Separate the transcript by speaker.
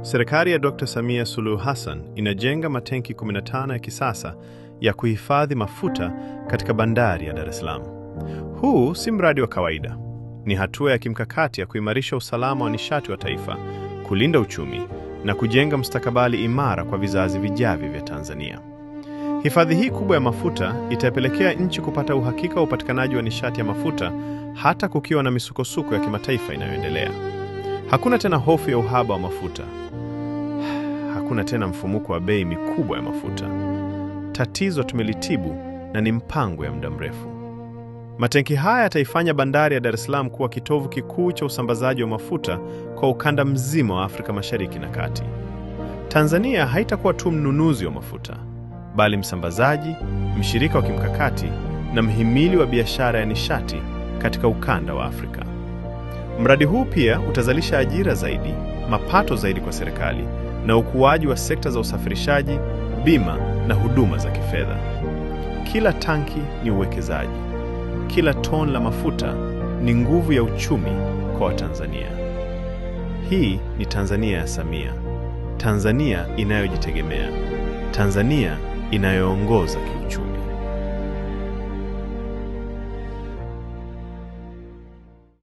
Speaker 1: Serikali ya Dr. Samia Suluhu Hassan inajenga matenki 15 ya kisasa ya kuhifadhi mafuta katika bandari ya Dar es Salaam. Huu si mradi wa kawaida. Ni hatua ya kimkakati ya kuimarisha usalama wa nishati wa taifa, kulinda uchumi na kujenga mustakabali imara kwa vizazi vijavyo vya Tanzania. Hifadhi hii kubwa ya mafuta itapelekea nchi kupata uhakika wa upatikanaji wa nishati ya mafuta hata kukiwa na misukosuko ya kimataifa inayoendelea. Hakuna tena hofu ya uhaba wa mafuta. Hakuna tena mfumuko wa bei mikubwa ya mafuta. Tatizo tumelitibu na ni mpango ya muda mrefu. Matenki haya yataifanya bandari ya Dar es Salaam kuwa kitovu kikuu cha usambazaji wa mafuta kwa ukanda mzima wa Afrika Mashariki na Kati. Tanzania haitakuwa tu mnunuzi wa mafuta, bali msambazaji, mshirika wa kimkakati na mhimili wa biashara ya nishati katika ukanda wa Afrika. Mradi huu pia utazalisha ajira zaidi, mapato zaidi kwa serikali na ukuaji wa sekta za usafirishaji, bima na huduma za kifedha. Kila tanki ni uwekezaji. Kila toni la mafuta ni nguvu ya uchumi kwa Watanzania. Hii ni Tanzania ya Samia. Tanzania inayojitegemea. Tanzania inayoongoza kiuchumi.